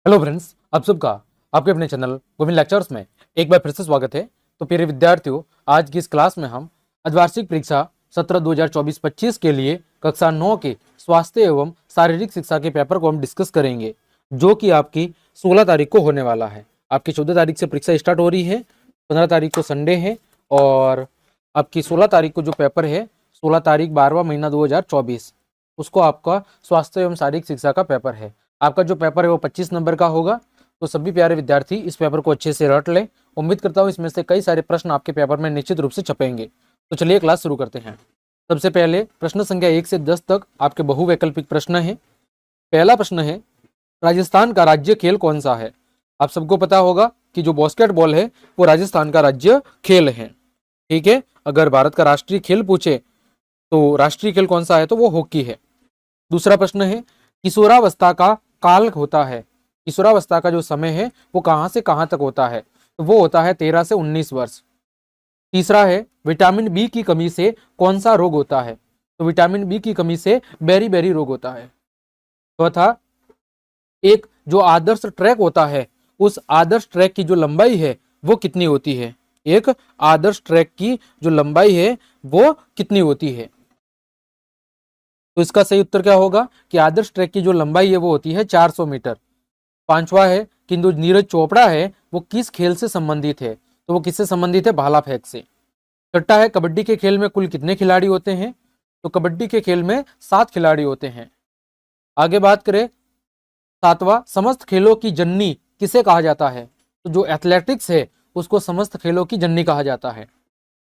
Hello friends, आप सबका आपके अपने चैनल गोविंद लेक्चर्स में एक बार फिर से स्वागत है। तो प्रिय विद्यार्थियों, आज की इस क्लास में हम अर्धवार्षिक परीक्षा सत्र 2024-25 के लिए कक्षा 9 के स्वास्थ्य एवं शारीरिक शिक्षा के पेपर को हम डिस्कस करेंगे, जो कि आपकी 16 तारीख को होने वाला है। आपकी 14 तारीख से परीक्षा स्टार्ट हो रही है, 15 तारीख को संडे है और आपकी 16 तारीख को जो पेपर है, 16 तारीख 12वां महीना 2024, उसको आपका स्वास्थ्य एवं शारीरिक शिक्षा का पेपर है। आपका जो पेपर है वो 25 नंबर का होगा। तो सभी प्यारे विद्यार्थी इस पेपर को अच्छे से रट लें। उम्मीद करता हूँ इसमें से कई सारे प्रश्न आपके पेपर में निश्चित रूप से छपेंगे। तो चलिए क्लास शुरू करते हैं। सबसे पहले प्रश्न संख्या 1 से 10 तक आपके बहुवैकल्पिक प्रश्न है। पहला प्रश्न है, राजस्थान का राज्य खेल कौन सा है? आप सबको पता होगा कि जो बास्केटबॉल है वो राजस्थान का राज्य खेल है। ठीक है, अगर भारत का राष्ट्रीय खेल पूछे तो राष्ट्रीय खेल कौन सा है, तो वो हॉकी है। दूसरा प्रश्न है, किशोरावस्था का काल होता है, किशोरावस्था का जो समय है वो कहां से कहां तक होता है, तो वो होता है 13 से 19 वर्ष। तीसरा है, विटामिन बी की कमी से कौन सा रोग होता है, तो विटामिन बी की कमी से बेरी बेरी रोग होता है। चौथा, एक जो आदर्श ट्रैक होता है, उस आदर्श ट्रैक की जो लंबाई है वो कितनी होती है, एक आदर्श ट्रैक की जो लंबाई है वो कितनी होती है। तो इसका सही उत्तर क्या होगा कि आदर्श ट्रैक की जो लंबाई है वो होती है 400 मीटर। पांचवा है कि जो नीरज चोपड़ा है वो किस खेल से संबंधित है, तो वो किससे संबंधित है, भाला फेंक से। छठा है, कबड्डी के खेल में कुल कितने खिलाड़ी होते हैं, तो कबड्डी के खेल में 7 खिलाड़ी होते हैं। आगे बात करें, सातवां, समस्त खेलों की जननी किसे कहा जाता है, तो जो एथलेटिक्स है उसको समस्त खेलों की जननी कहा जाता है।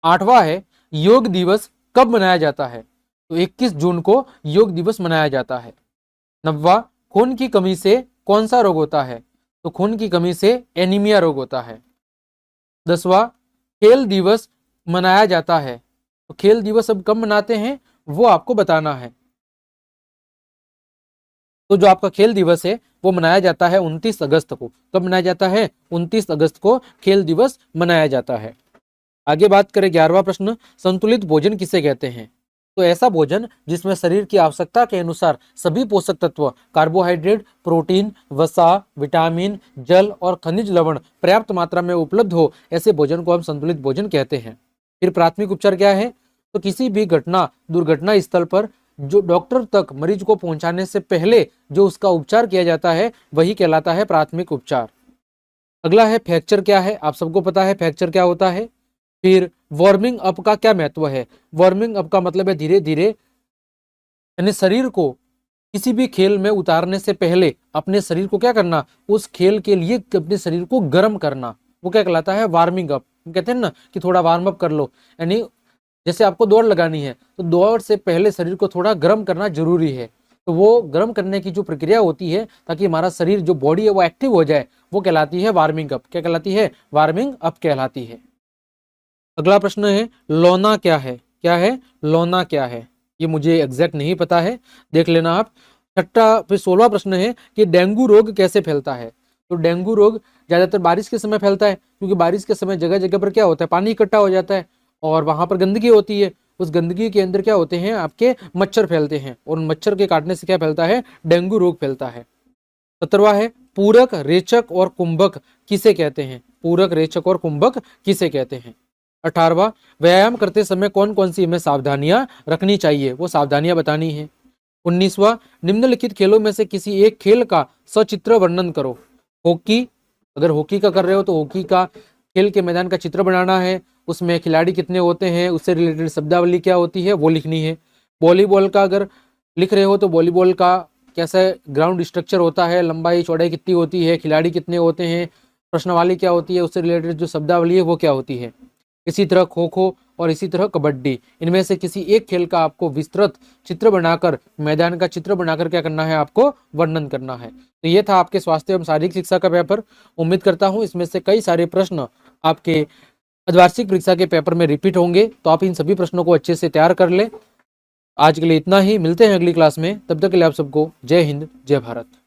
आठवां है, योग दिवस कब मनाया जाता है, तो 21 जून को योग दिवस मनाया जाता है। नौवां, खून की कमी से कौन सा रोग होता है, तो खून की कमी से एनीमिया रोग होता है। 10वां, खेल दिवस मनाया जाता है, तो खेल दिवस अब कब मनाते हैं वो आपको बताना है। तो जो आपका खेल दिवस है वो मनाया जाता है 29 अगस्त को। कब मनाया जाता है, 29 अगस्त को खेल दिवस मनाया जाता है। आगे बात करें 11वां प्रश्न, संतुलित भोजन किसे कहते हैं, तो ऐसा भोजन जिसमें शरीर की आवश्यकता के अनुसार सभी पोषक तत्व, कार्बोहाइड्रेट, प्रोटीन, वसा, विटामिन, जल और खनिज लवण पर्याप्त मात्रा में उपलब्ध हो, ऐसे भोजन को हम संतुलित भोजन कहते हैं। फिर प्राथमिक उपचार क्या है, तो किसी भी दुर्घटना स्थल पर जो डॉक्टर तक मरीज को पहुंचाने से पहले जो उसका उपचार किया जाता है वही कहलाता है प्राथमिक उपचार। अगला है फ्रैक्चर क्या है, आप सबको पता है फ्रैक्चर क्या होता है। फिर वार्मिंग अप का क्या महत्व है, वार्मिंग अप का मतलब है धीरे धीरे यानी शरीर को किसी भी खेल में उतारने से पहले अपने शरीर को क्या करना, उस खेल के लिए अपने शरीर को गर्म करना, वो क्या कहलाता है, वार्मिंग अप। कहते हैं ना कि थोड़ा वार्म अप कर लो, यानी जैसे आपको दौड़ लगानी है तो दौड़ से पहले शरीर को थोड़ा गर्म करना जरूरी है। तो वो गर्म करने की जो प्रक्रिया होती है ताकि हमारा शरीर जो बॉडी है वो एक्टिव हो जाए, वो कहलाती है वार्मिंग अप। क्या कहलाती है, वार्मिंग अप कहलाती है। अगला प्रश्न है, लौना क्या है, क्या है लौना क्या है, ये मुझे एग्जैक्ट नहीं पता है, देख लेना आप। छठा फिर 16वां प्रश्न है कि डेंगू रोग कैसे फैलता है, तो डेंगू रोग ज्यादातर बारिश के समय फैलता है, क्योंकि बारिश के समय जगह जगह पर क्या होता है, पानी इकट्ठा हो जाता है और वहां पर गंदगी होती है। उस गंदगी के अंदर क्या होते हैं, आपके मच्छर फैलते हैं और उन मच्छर के काटने से क्या फैलता है, डेंगू रोग फैलता है। 17वां है, पूरक, रेचक और कुंभक किसे कहते हैं, पूरक, रेचक और कुंभक किसे कहते हैं। 18वां, व्यायाम करते समय कौन कौन सी हमें सावधानियां रखनी चाहिए, वो सावधानियां बतानी है। 19वां, निम्नलिखित खेलों में से किसी एक खेल का सचित्र वर्णन करो। हॉकी, अगर हॉकी का कर रहे हो तो हॉकी का खेल के मैदान का चित्र बनाना है, उसमें खिलाड़ी कितने होते हैं, उससे रिलेटेड शब्दावली क्या होती है वो लिखनी है। वॉलीबॉल का अगर लिख रहे हो तो वॉलीबॉल का कैसा ग्राउंड स्ट्रक्चर होता है, लंबाई चौड़ाई कितनी होती है, खिलाड़ी कितने होते हैं, प्रश्नावली क्या होती है, उससे रिलेटेड जो शब्दावली है वो क्या होती है। इसी तरह खो खो और इसी तरह कबड्डी, इनमें से किसी एक खेल का आपको विस्तृत चित्र बनाकर, मैदान का चित्र बनाकर क्या करना है, आपको वर्णन करना है। तो ये था आपके स्वास्थ्य एवं शारीरिक शिक्षा का पेपर। उम्मीद करता हूं इसमें से कई सारे प्रश्न आपके अर्धवार्षिक परीक्षा के पेपर में रिपीट होंगे, तो आप इन सभी प्रश्नों को अच्छे से तैयार कर ले। आज के लिए इतना ही, मिलते हैं अगली क्लास में, तब तक के लिए आप सबको जय हिंद, जय भारत।